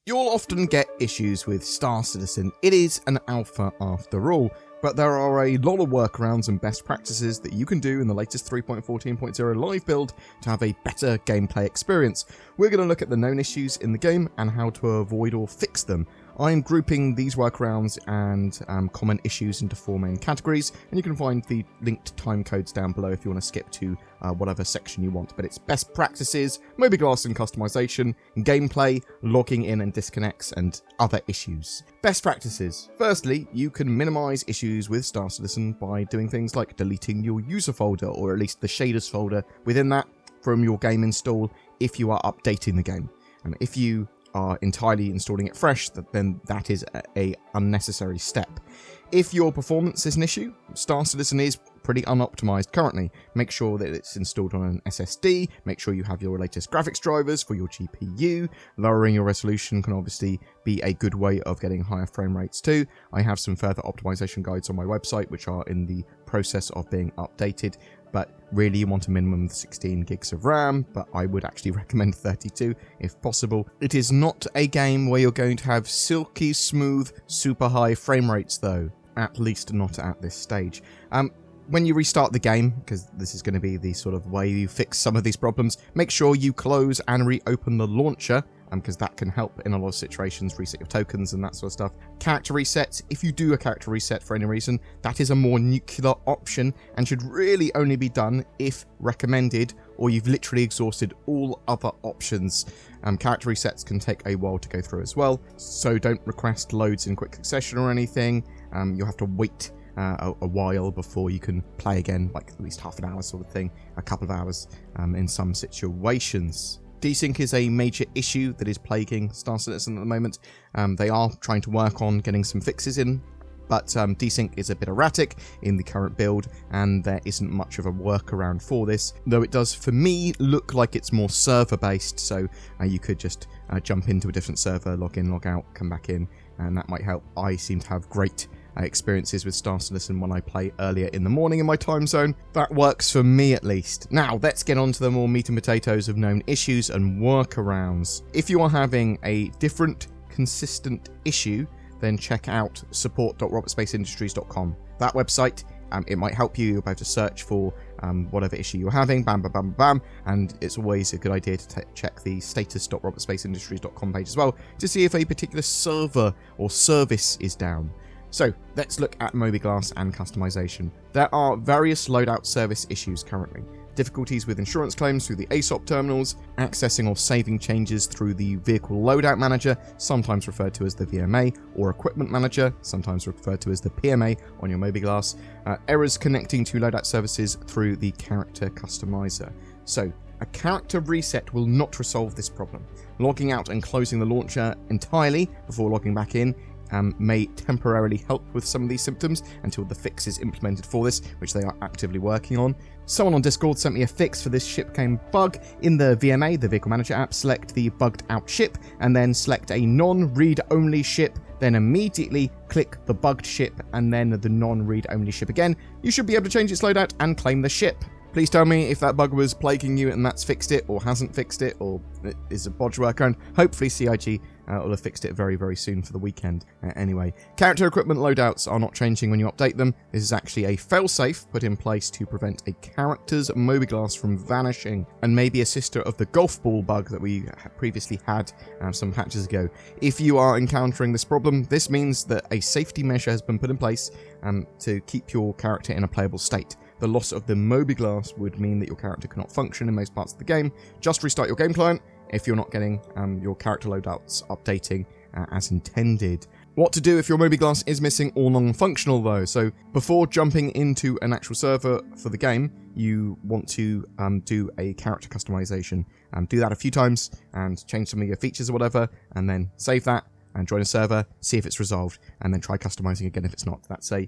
You'll often get issues with Star Citizen. It is an alpha after all, but there are a lot of workarounds and best practices that you can do in the latest 3.14.0 live build to have a better gameplay experience. We're going to look at the known issues in the game and how to avoid or fix them. I'm grouping these workarounds and common issues into 4 main categories, and you can find the linked time codes down below if you want to skip to whatever section you want. But it's best practices, mobiGlas and customization, gameplay, logging in and disconnects, and other issues. Best practices. Firstly, you can minimize issues with Star Citizen by doing things like deleting your user folder, or at least the shaders folder within that, from your game install if you are updating the game. And if you are entirely installing it fresh, then that is a unnecessary step. If your performance is an issue, Star Citizen is pretty unoptimized currently. Make sure that it's installed on an SSD, make sure you have your latest graphics drivers for your GPU. Lowering your resolution can obviously be a good way of getting higher frame rates too. I have some further optimization guides on my website which are in the process of being updated, but really you want a minimum of 16 gigs of RAM, but I would actually recommend 32 if possible. It is not a game where you're going to have silky smooth, super high frame rates though, at least not at this stage. When you restart the game, because this is going to be the sort of way you fix some of these problems, make sure you close and reopen the launcher, because that can help in a lot of situations, reset your tokens and that sort of stuff. Character resets, if you do a character reset for any reason, that is a more nuclear option and should really only be done if recommended or you've literally exhausted all other options. Character resets can take a while to go through as well, so don't request loads in quick succession or anything. You'll have to wait a while before you can play again, like at least half an hour sort of thing, a couple of hours in some situations. Desync is a major issue that is plaguing Star Citizen at the moment. They are trying to work on getting some fixes in, but desync is a bit erratic in the current build, and there isn't much of a workaround for this, though it does, for me, look like it's more server-based, so you could just jump into a different server, log in, log out, come back in, and that might help. I seem to have great experiences with Star Citizen when I play earlier in the morning in my time zone. That works for me at least. Now, let's get on to the more meat and potatoes of known issues and workarounds. If you are having a different, consistent issue, then check out support.robertspaceindustries.com. That website, it might help you. You'll be able to search for whatever issue you're having, bam, bam, bam, bam, and it's always a good idea to check the status.robertspaceindustries.com page as well to see if a particular server or service is down. So, let's look at mobiGlas and customization. There are various loadout service issues currently. Difficulties with insurance claims through the ASOP terminals, accessing or saving changes through the Vehicle Loadout Manager, sometimes referred to as the VMA, or Equipment Manager, sometimes referred to as the PMA on your mobiGlas, errors connecting to loadout services through the Character Customizer. So, a character reset will not resolve this problem. Logging out and closing the launcher entirely before logging back in may temporarily help with some of these symptoms until the fix is implemented for this, which they are actively working on. Someone on Discord sent me a fix for this shipcam bug. In the VMA, the Vehicle Manager app, select the bugged out ship and then select a non-read-only ship, then immediately click the bugged ship and then the non-read-only ship again. You should be able to change its loadout and claim the ship. Please tell me if that bug was plaguing you and that's fixed it, or hasn't fixed it, or is a bodge workaround. Hopefully CIG will have fixed it very, very soon for the weekend. Anyway, character equipment loadouts are not changing when you update them. This is actually a failsafe put in place to prevent a character's mobiGlas from vanishing, and maybe a sister of the golf ball bug that we previously had some patches ago. If you are encountering this problem, this means that a safety measure has been put in place to keep your character in a playable state. The loss of the mobiGlas would mean that your character cannot function in most parts of the game. Just restart your game client if you're not getting your character loadouts updating as intended. What to do if your mobiGlas is missing or non-functional though? So before jumping into an actual server for the game, you want to do a character customization. Do that a few times and change some of your features or whatever, and then save that and join a server, see if it's resolved, and then try customizing again if it's not. That's a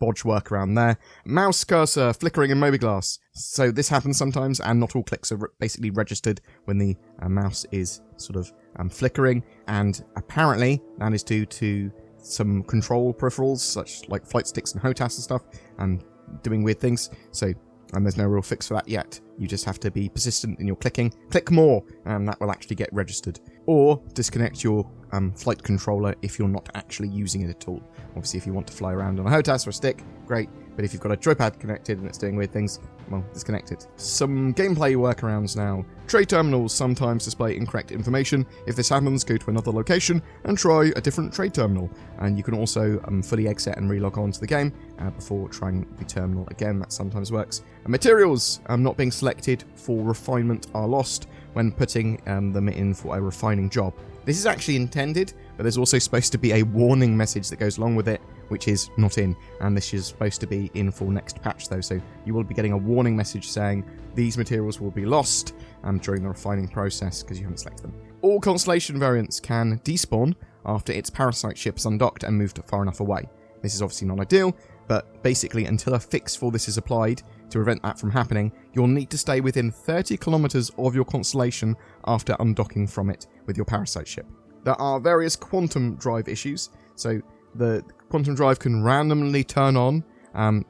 bodge workaround there. Mouse cursor flickering in mobiGlas. So this happens sometimes, and not all clicks are basically registered when the mouse is sort of flickering, and apparently that is due to some control peripherals, such like flight sticks and HOTAS and stuff, and doing weird things. So there's no real fix for that yet. You just have to be persistent in your clicking. Click more, and that will actually get registered. or disconnect your flight controller if you're not actually using it at all. Obviously, if you want to fly around on a HOTAS or a stick, great, but if you've got a joypad connected and it's doing weird things, well, disconnect it. Some gameplay workarounds now. Trade terminals sometimes display incorrect information. If this happens, go to another location and try a different trade terminal. And you can also fully exit and relog on to the game before trying the terminal again. That sometimes works. And materials not being selected for refinement are lost when putting them in for a refining job. This is actually intended, but there's also supposed to be a warning message that goes along with it, which is not in, and this is supposed to be in for next patch though, so you will be getting a warning message saying these materials will be lost during the refining process because you haven't selected them. All Constellation variants can despawn after its parasite ship is undocked and moved far enough away. This is obviously not ideal, but basically until a fix for this is applied to prevent that from happening, you'll need to stay within 30 kilometers of your constellation after undocking from it with your parasite ship. There are various quantum drive issues, so the quantum drive can randomly turn on,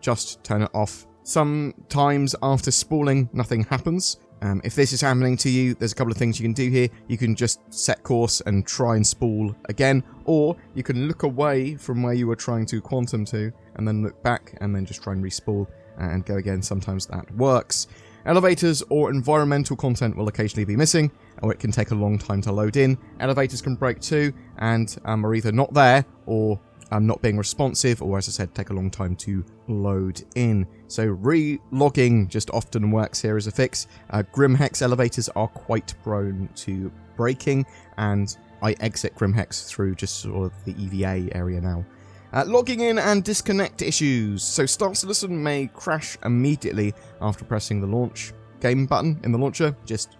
just turn it off. Sometimes after spooling, nothing happens. If this is happening to you, there's a couple of things you can do here. You can just set course and try and spool again, or you can look away from where you were trying to quantum to, and then look back, and then just try and respool and go again. Sometimes that works. Elevators or environmental content will occasionally be missing, or it can take a long time to load in. Elevators can break too, and are either not there, or not being responsive, or as I said, take a long time to load in. So re-logging just often works here as a fix. Grimhex elevators are quite prone to breaking, and I exit Grimhex through just sort of the EVA area now. Logging in and disconnect issues. So Star Citizen may crash immediately after pressing the launch game button in the launcher. Just,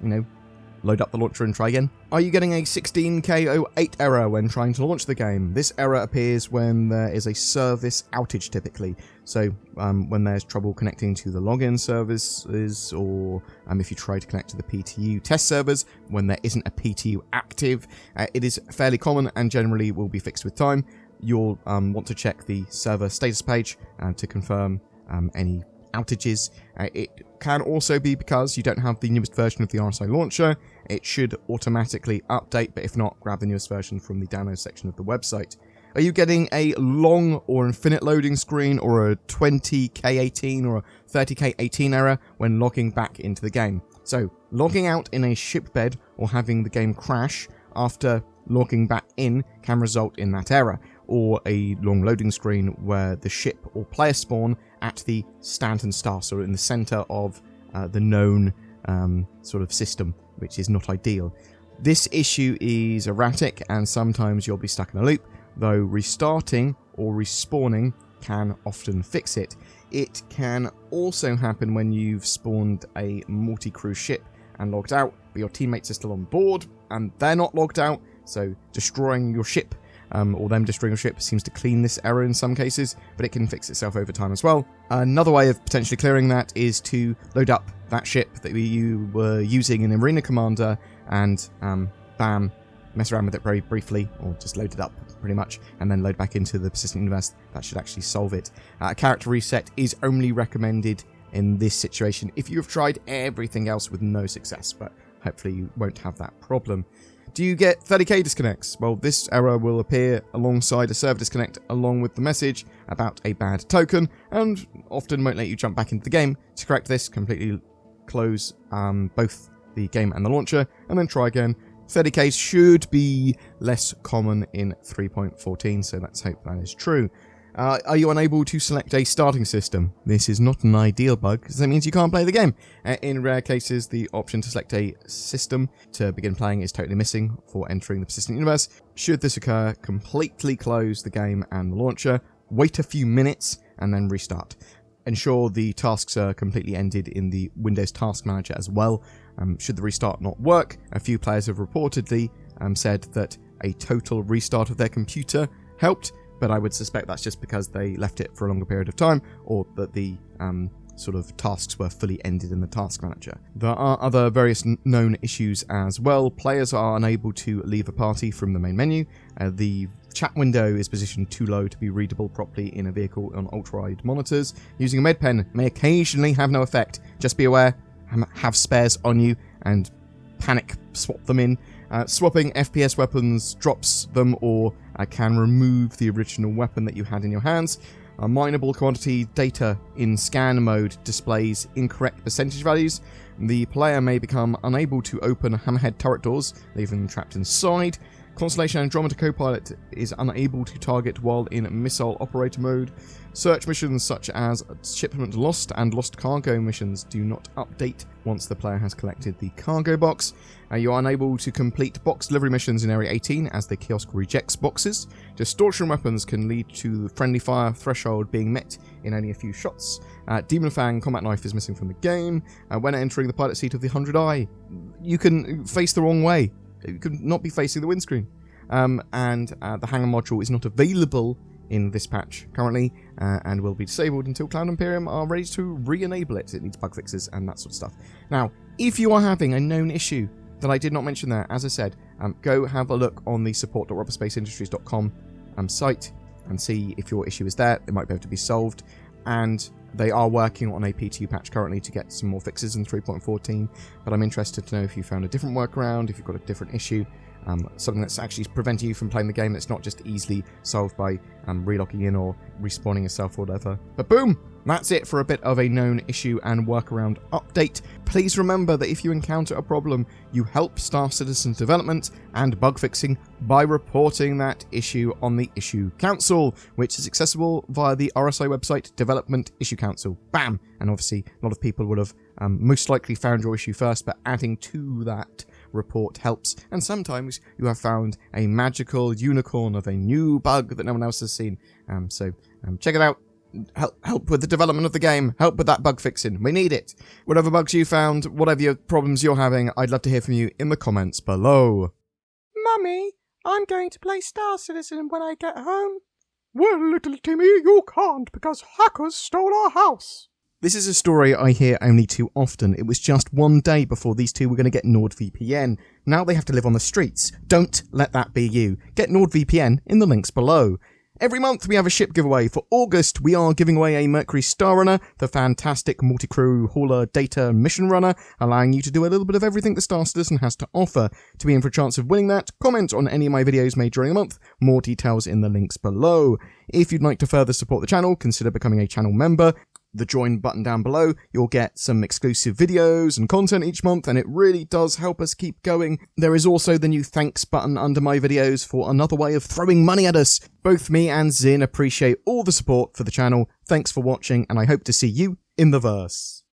load up the launcher and try again. Are you getting a 16K08 error when trying to launch the game? This error appears when there is a service outage typically. So when there's trouble connecting to the login services, or if you try to connect to the PTU test servers when there isn't a PTU active. It is fairly common and generally will be fixed with time. You'll want to check the server status page to confirm any outages. It can also be because you don't have the newest version of the RSI launcher. It should automatically update, but if not, grab the newest version from the download section of the website. Are you getting a long or infinite loading screen, or a 20K18 or a 30K18 error when logging back into the game? So, logging out in a ship bed or having the game crash after logging back in can result in that error, or a long loading screen where the ship or player spawn at the Stanton star, so in the center of the known sort of system, which is not ideal. This issue is erratic, and sometimes you'll be stuck in a loop, though restarting or respawning can often fix it. It can also happen when you've spawned a multi-crew ship and logged out, but your teammates are still on board and they're not logged out, so destroying your ship or them destroying your ship seems to clean this error in some cases, but it can fix itself over time as well. Another way of potentially clearing that is to load up that ship that you were using in Arena Commander and bam, mess around with it very briefly, or just load it up pretty much, and then load back into the persistent universe. That should actually solve it. Character reset is only recommended in this situation if you've tried everything else with no success, but hopefully you won't have that problem. Do you get 30k disconnects? Well, this error will appear alongside a server disconnect along with the message about a bad token, and often won't let you jump back into the game. To correct this, completely close both the game and the launcher, and then try again. 30k should be less common in 3.14, so let's hope that is true. Are you unable to select a starting system? This is not an ideal bug, because that means you can't play the game. In rare cases, the option to select a system to begin playing is totally missing for entering the persistent universe. Should this occur, completely close the game and the launcher, wait a few minutes, and then restart. Ensure the tasks are completely ended in the Windows Task Manager as well. Should the restart not work, a few players have reportedly said that a total restart of their computer helped, but I would suspect that's just because they left it for a longer period of time, or that the sort of tasks were fully ended in the task manager. There are other various known issues as well. Players are unable to leave a party from the main menu. The chat window is positioned too low to be readable properly in a vehicle on ultra-wide monitors. Using a med pen may occasionally have no effect. Just be aware, have spares on you and panic swap them in. Swapping FPS weapons drops them or can remove the original weapon that you had in your hands. Mineable quantity data in scan mode displays incorrect percentage values. The player may become unable to open hammerhead turret doors, leaving them trapped inside. Constellation Andromeda Copilot is unable to target while in missile operator mode. Search missions such as Shipment Lost and Lost Cargo missions do not update once the player has collected the cargo box. You are unable to complete box delivery missions in Area 18 as the kiosk rejects boxes. Distortion weapons can lead to the friendly fire threshold being met in only a few shots. Demon Fang combat knife is missing from the game. When entering the pilot seat of the 100i, you can face the wrong way. You could not be facing the windscreen. The hangar module is not available in this patch currently and will be disabled until Cloud Imperium are ready to re-enable it. It needs bug fixes and that sort of stuff. Now, if you are having a known issue that I did not mention there, as I said, go have a look on the support.rubberspaceindustriescom site and see if your issue is there. It might be able to be solved. And they are working on a P2 patch currently to get some more fixes in 3.14, but I'm interested to know if you found a different workaround, if you've got a different issue, something that's actually preventing you from playing the game that's not just easily solved by relogging in or respawning yourself or whatever. But boom! That's it for a bit of a known issue and workaround update. Please remember that if you encounter a problem, you help Star Citizen's development and bug fixing by reporting that issue on the Issue Council, which is accessible via the RSI website, Development Issue Council. Bam! And obviously, a lot of people would have most likely found your issue first, but adding to that report helps. And sometimes you have found a magical unicorn of a new bug that no one else has seen. So check it out. Help with the development of the game. Help with that bug fixing. We need it. Whatever bugs you found, whatever your problems you're having, I'd love to hear from you in the comments below. Mummy, I'm going to play Star Citizen when I get home. Well, little Timmy, you can't because hackers stole our house. This is a story I hear only too often. It was just one day before these two were going to get NordVPN. Now they have to live on the streets. Don't let that be you. Get NordVPN in the links below. Every month we have a ship giveaway. For August, we are giving away a Mercury Star Runner, the fantastic multi-crew hauler data mission runner, allowing you to do a little bit of everything the Star Citizen has to offer. To be in for a chance of winning that, comment on any of my videos made during the month. More details in the links below. If you'd like to further support the channel, consider becoming a channel member. The join button down below, you'll get some exclusive videos and content each month, and it really does help us keep going. There is also the new thanks button under my videos for another way of throwing money at us. Both me and Zin appreciate all the support for the channel. Thanks for watching, and I hope to see you in the verse.